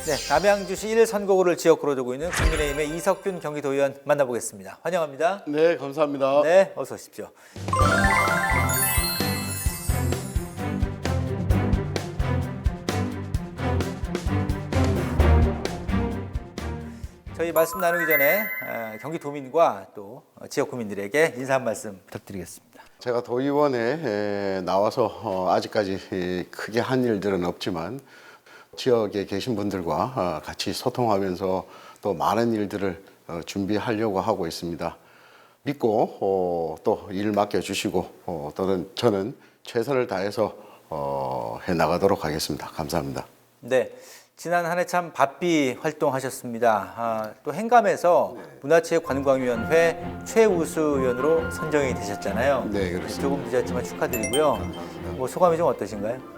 네, 남양주시 1선거구를 지역구로 두고 있는 국민의힘의 이석균 경기도의원 만나보겠습니다. 환영합니다. 네, 감사합니다. 네, 어서 오십시오. 저희 말씀 나누기 전에 경기도민과 또 지역 구민들에게 인사 한 말씀 부탁드리겠습니다. 제가 도의원에 나와서 아직까지 크게 한 일들은 없지만 지역에 계신 분들과 같이 소통하면서 또 많은 일들을 준비하려고 하고 있습니다. 믿고 또 일 맡겨주시고 또는 저는 최선을 다해서 해나가도록 하겠습니다. 감사합니다. 네, 지난 한 해 참 바삐 활동하셨습니다. 또 행감에서 문화체육관광위원회 최우수 의원으로 선정이 되셨잖아요. 네, 그렇습니다. 조금 늦었지만 축하드리고요. 뭐 소감이 좀 어떠신가요?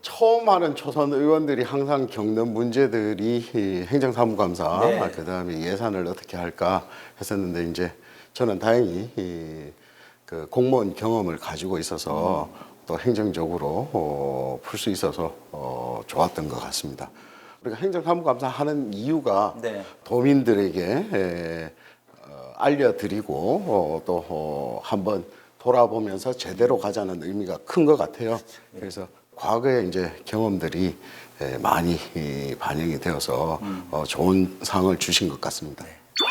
처음 하는 초선 의원들이 항상 겪는 문제들이 행정사무감사, 네. 그다음에 예산을 어떻게 할까 했었는데 이제 저는 다행히 그 공무원 경험을 가지고 있어서 또 행정적으로 풀 수 있어서 좋았던 것 같습니다. 우리가 행정사무감사 하는 이유가 네. 도민들에게 알려드리고 또 한번 돌아보면서 제대로 가자는 의미가 큰 것 같아요. 그래서 과거의 이제 경험들이 많이 반영이 되어서 좋은 상을 주신 것 같습니다.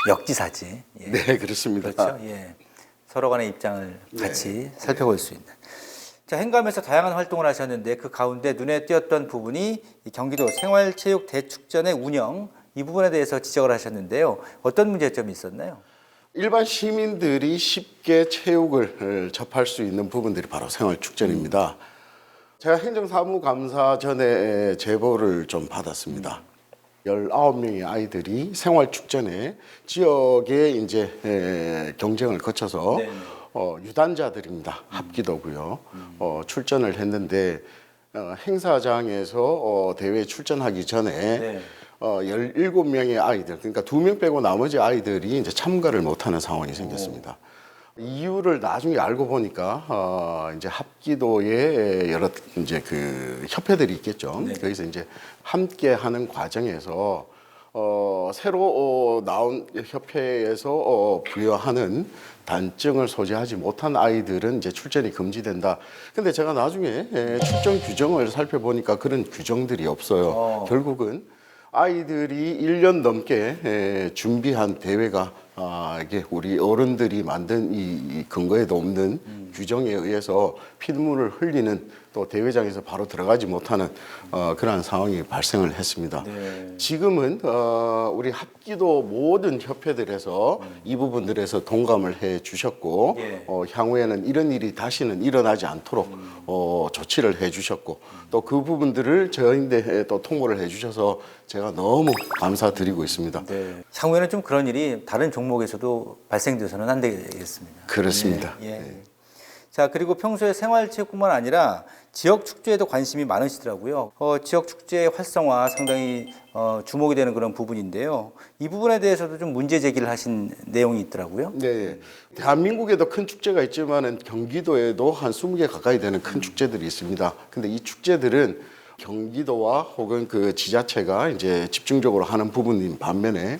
역지사지. 예. 네, 그렇습니다. 그렇죠. 예. 서로 간의 입장을 같이 살펴볼 수 있는. 자, 행감에서 다양한 활동을 하셨는데 그 가운데 눈에 띄었던 부분이 이 경기도 생활체육대축전의 운영, 이 부분에 대해서 지적을 하셨는데요. 어떤 문제점이 있었나요? 일반 시민들이 쉽게 체육을 접할 수 있는 부분들이 바로 생활축전입니다. 제가 행정사무감사 전에 제보를 좀 받았습니다. 19명의 아이들이 생활축전에 지역에 이제 경쟁을 거쳐서 유단자들입니다. 합기도고요. 출전을 했는데 행사장에서 대회에 출전하기 전에 17명의 아이들, 그러니까 2명 빼고 나머지 아이들이 이제 참가를 못하는 상황이 생겼습니다. 이유를 나중에 알고 보니까 이제 합기도에 여러 이제 그 협회들이 있겠죠. 네. 거기서 이제 함께 하는 과정에서 새로 나온 협회에서 부여하는 단증을 소지하지 못한 아이들은 이제 출전이 금지된다. 근데 제가 나중에 출전 규정을 살펴보니까 그런 규정들이 없어요. 결국은 아이들이 1년 넘게 준비한 대회가 이게 우리 어른들이 만든 이 근거에도 없는 규정에 의해서 피눈물을 흘리는 또 대회장에서 바로 들어가지 못하는 그러한 상황이 발생을 했습니다. 네. 지금은 우리 합기도 모든 협회들에서 이 부분들에서 동감을 해 주셨고 예. 향후에는 이런 일이 다시는 일어나지 않도록 조치를 해 주셨고 또 그 부분들을 저희한테 또 통보를 해 주셔서 제가 너무 감사드리고 있습니다. 네. 향후에는 좀 그런 일이 다른 종목에서도 발생돼서는 안 되겠습니다. 그렇습니다. 예. 예. 네. 자, 그리고 평소에 생활체육뿐만 아니라 지역 축제에도 관심이 많으시더라고요. 지역 축제의 활성화 상당히 주목이 되는 그런 부분인데요. 이 부분에 대해서도 좀 문제 제기를 하신 내용이 있더라고요. 네, 대한민국에도 큰 축제가 있지만은 경기도에도 한 20개 가까이 되는 큰 축제들이 있습니다. 근데 이 축제들은 경기도와 혹은 그 지자체가 이제 집중적으로 하는 부분인 반면에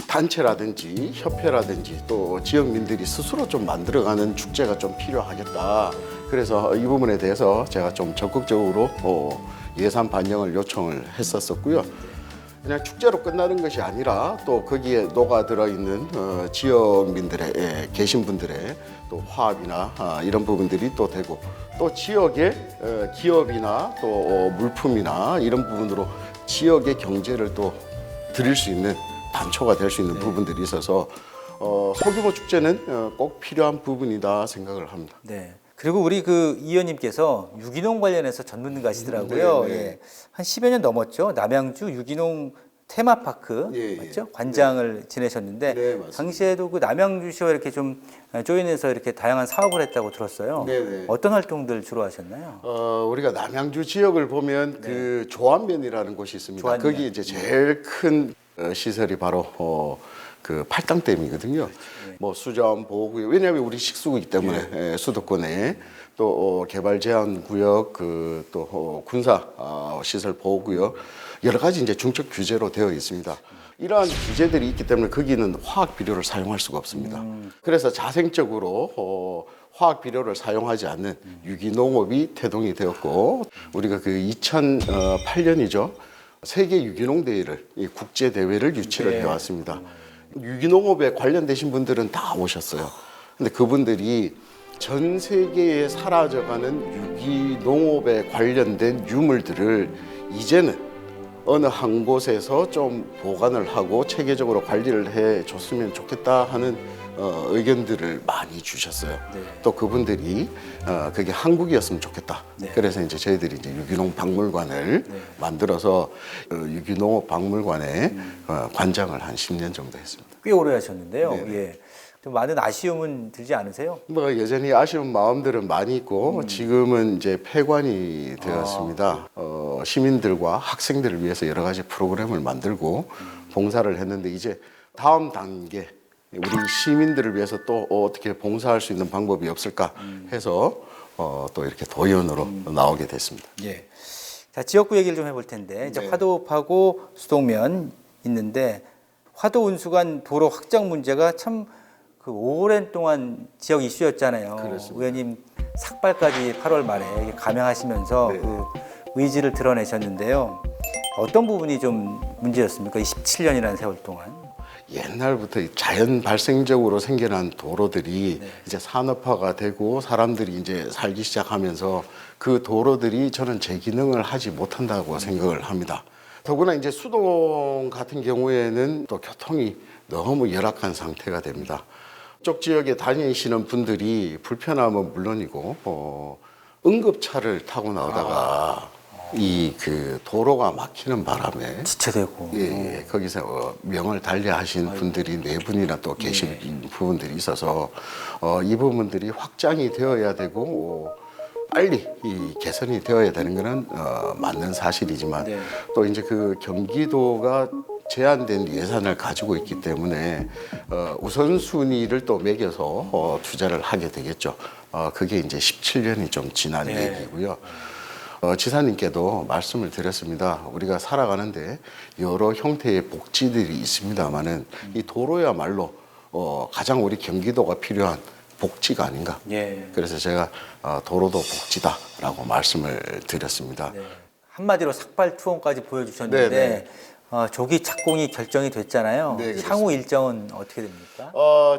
단체라든지 협회라든지 또 지역민들이 스스로 좀 만들어가는 축제가 좀 필요하겠다. 그래서 이 부분에 대해서 제가 좀 적극적으로 예산 반영을 요청을 했었고요. 그냥 축제로 끝나는 것이 아니라 또 거기에 녹아들어 있는 지역민들의 계신 분들의 또 화합이나 이런 부분들이 또 되고 또 지역의 기업이나 또 물품이나 이런 부분으로 지역의 경제를 또 드릴 수 있는 단초가 될 수 있는 부분들이 있어서 소규모 축제는 꼭 필요한 부분이다 생각을 합니다. 네. 그리고 우리 그 이 의원님께서 유기농 관련해서 전문가시더라고요. 예. 한 10여 년 넘었죠. 남양주 유기농 테마파크 맞죠? 관장을 지내셨는데 맞습니다. 당시에도 그 남양주시와 이렇게 좀 조인해서 이렇게 다양한 사업을 했다고 들었어요. 어떤 활동들 주로 하셨나요? 우리가 남양주 지역을 보면 그 조안면이라는 곳이 있습니다. 조안면. 거기 이제 제일 큰 시설이 바로 그 팔당댐이거든요. 뭐 수자원 보호구역, 왜냐하면 우리 식수구이기 때문에 수도권에 또 개발 제한 구역, 그 또 군사 시설 보호구역 여러 가지 이제 중적 규제로 되어 있습니다. 이러한 규제들이 있기 때문에 거기는 화학 비료를 사용할 수가 없습니다. 그래서 자생적으로 화학 비료를 사용하지 않는 유기농업이 태동이 되었고, 우리가 그 2008년이죠. 세계 유기농 대회를, 이 국제 대회를 유치를 해왔습니다. 유기농업에 관련되신 분들은 다 오셨어요. 근데 그분들이 전 세계에 사라져가는 유기농업에 관련된 유물들을 이제는 어느 한 곳에서 좀 보관을 하고 체계적으로 관리를 해 줬으면 좋겠다 하는 의견들을 많이 주셨어요. 또 그분들이 그게 한국이었으면 좋겠다. 그래서 이제 저희들이 이제 유기농 박물관을 만들어서 유기농업 박물관에 관장을 한 10년 정도 했습니다. 꽤 오래 하셨는데요. 예. 좀 많은 아쉬움은 들지 않으세요? 뭐 여전히 아쉬운 마음들은 많이 있고 지금은 이제 폐관이 되었습니다. 시민들과 학생들을 위해서 여러 가지 프로그램을 만들고 봉사를 했는데 이제 다음 단계 우리 시민들을 위해서 또 어떻게 봉사할 수 있는 방법이 없을까 해서 또 이렇게 도의원으로 나오게 됐습니다. 예. 자, 지역구 얘기를 좀 해볼 텐데 이제 화도읍하고 수동면 있는데 화도 운수관 도로 확장 문제가 참 그 오랜 동안 지역 이슈였잖아요. 그렇습니다. 의원님 삭발까지 8월 말에 감행하시면서 그 의지를 드러내셨는데요. 어떤 부분이 좀 문제였습니까? 이 17년이라는 세월 동안. 옛날부터 자연 발생적으로 생겨난 도로들이 이제 산업화가 되고 사람들이 이제 살기 시작하면서 그 도로들이 저는 제 기능을 하지 못한다고 생각을 합니다. 더구나 이제 수동 같은 경우에는 또 교통이 너무 열악한 상태가 됩니다. 이쪽 지역에 다니시는 분들이 불편함은 물론이고 응급차를 타고 나오다가 이 그 도로가 막히는 바람에 지체되고. 거기서 명을 달리하신 분들이 4분이나 또 계신 부분들이 있어서 이 부분들이 확장이 되어야 되고 빨리 이 개선이 되어야 되는 것은 맞는 사실이지만 또 이제 그 경기도가 제한된 예산을 가지고 있기 때문에 우선순위를 또 매겨서 투자를 하게 되겠죠. 그게 이제 17년이 좀 지난 얘기고요. 지사님께도 말씀을 드렸습니다. 우리가 살아가는데 여러 형태의 복지들이 있습니다만은 이 도로야말로 가장 우리 경기도가 필요한 복지가 아닌가. 그래서 제가 도로도 복지다라고 말씀을 드렸습니다. 한마디로 삭발 투혼까지 보여주셨는데 조기 착공이 결정이 됐잖아요. 향후 일정은 어떻게 됩니까?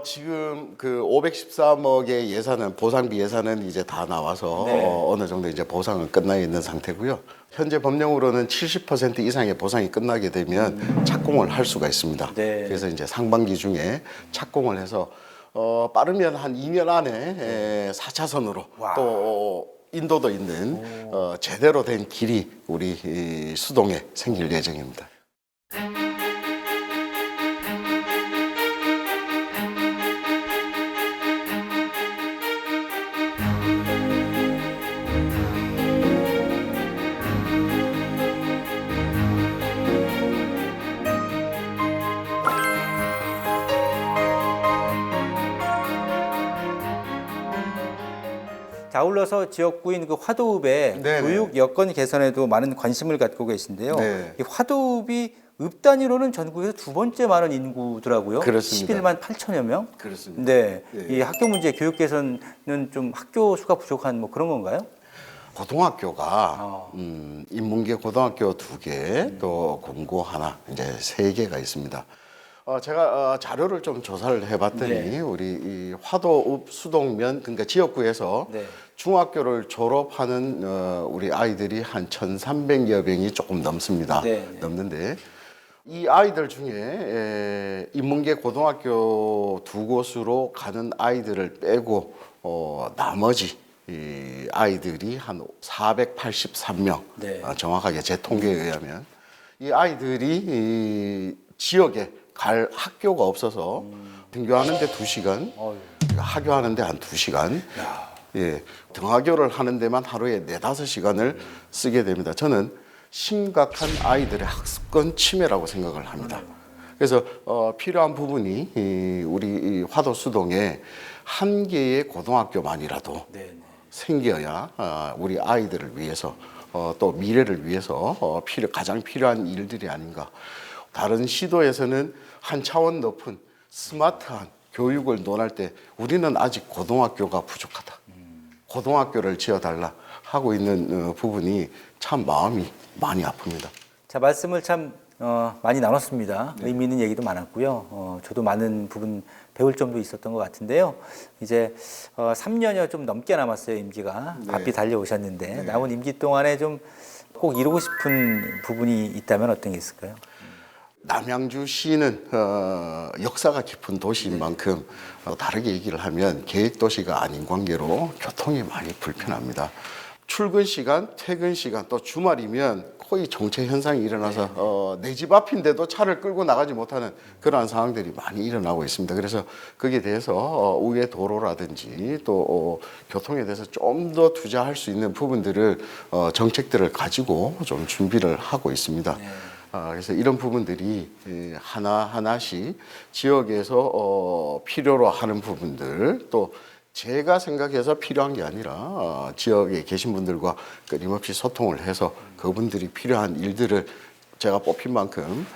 지금 그 513억의 예산은 보상비 예산은 이제 다 나와서 어느 정도 이제 보상은 끝나 있는 상태고요. 현재 법령으로는 70% 이상의 보상이 끝나게 되면 착공을 할 수가 있습니다. 그래서 이제 상반기 중에 착공을 해서 빠르면 한 2년 안에 4차선으로 또 인도도 있는 제대로 된 길이 우리 수동에 생길 예정입니다. 자, 아울러서 지역구인 그 화도읍의 교육 여건 개선에도 많은 관심을 갖고 계신데요. 이 화도읍이 읍 단위로는 전국에서 2번째 많은 인구더라고요. 그렇습니다. 11만 8천여 명. 그렇습니다. 네. 이 학교 문제, 교육 개선은 좀 학교 수가 부족한 뭐 그런 건가요? 고등학교가 인문계 고등학교 2개, 또 공고 하나, 이제 3개가 있습니다. 제가 자료를 좀 조사를 해봤더니 우리 이 화도읍 수동면 그러니까 지역구에서 중학교를 졸업하는 우리 아이들이 한 1,300여 명이 조금 넘습니다. 넘는데 이 아이들 중에 인문계 고등학교 2곳으로 가는 아이들을 빼고 나머지 이 아이들이 한 483명 정확하게 제 통계에 의하면 이 아이들이 이 지역에 갈 학교가 없어서 등교하는데 2시간, 하교하는데 한 2시간, 등하교를 하는 데만 하루에 4-5시간을 쓰게 됩니다. 저는 심각한 아이들의 학습권 침해라고 생각을 합니다. 그래서 필요한 부분이 우리 이 화도 수동에 한 개의 고등학교만이라도 생겨야 우리 아이들을 위해서 또 미래를 위해서 가장 필요한 일들이 아닌가. 다른 시도에서는 한 차원 높은 스마트한 교육을 논할 때 우리는 아직 고등학교가 부족하다. 고등학교를 지어달라 하고 있는 부분이 참 마음이 많이 아픕니다. 자, 말씀을 참 많이 나눴습니다. 의미 있는 얘기도 많았고요. 저도 많은 부분 배울 점도 있었던 것 같은데요. 이제 3년여 좀 넘게 남았어요, 임기가. 바삐 달려오셨는데 남은 임기 동안에 좀 꼭 이루고 싶은 부분이 있다면 어떤 게 있을까요? 남양주시는 역사가 깊은 도시인 만큼 다르게 얘기를 하면 계획도시가 아닌 관계로 교통이 많이 불편합니다. 출근 시간, 퇴근 시간, 또 주말이면 거의 정체 현상이 일어나서 내 집 앞인데도 차를 끌고 나가지 못하는 그러한 상황들이 많이 일어나고 있습니다. 그래서 거기에 대해서 우회 도로라든지 또 교통에 대해서 좀 더 투자할 수 있는 부분들을 정책들을 가지고 좀 준비를 하고 있습니다. 그래서 이런 부분들이 하나하나씩 지역에서 필요로 하는 부분들 또 제가 생각해서 필요한 게 아니라 지역에 계신 분들과 끊임없이 소통을 해서 그분들이 필요한 일들을 제가 뽑힌 만큼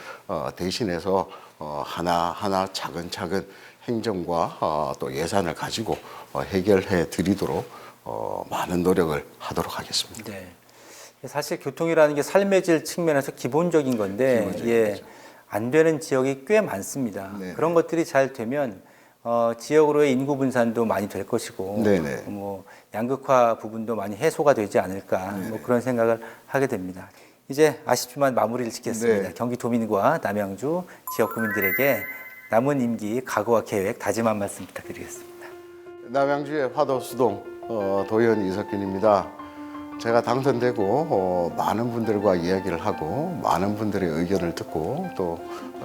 대신해서 하나하나 차근차근 행정과 또 예산을 가지고 해결해 드리도록 많은 노력을 하도록 하겠습니다. 네. 사실 교통이라는 게 삶의 질 측면에서 기본적인 건데 안 되는 지역이 꽤 많습니다. 네네. 그런 것들이 잘 되면 지역으로의 인구 분산도 많이 될 것이고 네네. 뭐 양극화 부분도 많이 해소가 되지 않을까 뭐 그런 생각을 하게 됩니다. 이제 아쉽지만 마무리를 짓겠습니다. 네. 경기도민과 남양주 지역 구민들에게 남은 임기 각오와 계획 다짐한 말씀 부탁드리겠습니다. 남양주의 화도수동 도의원 이석균입니다. 제가 당선되고 많은 분들과 이야기를 하고 많은 분들의 의견을 듣고 또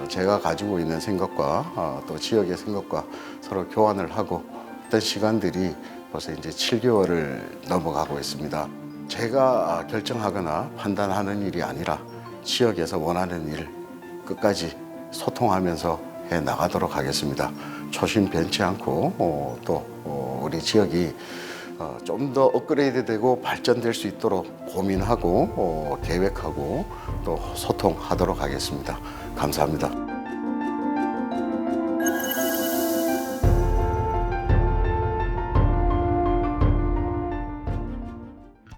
제가 가지고 있는 생각과 또 지역의 생각과 서로 교환을 하고 어떤 시간들이 벌써 이제 7개월을 넘어가고 있습니다. 제가 결정하거나 판단하는 일이 아니라 지역에서 원하는 일 끝까지 소통하면서 해 나가도록 하겠습니다. 초심 변치 않고 또 우리 지역이 좀 더 업그레이드되고 발전될 수 있도록 고민하고 계획하고 또 소통하도록 하겠습니다. 감사합니다.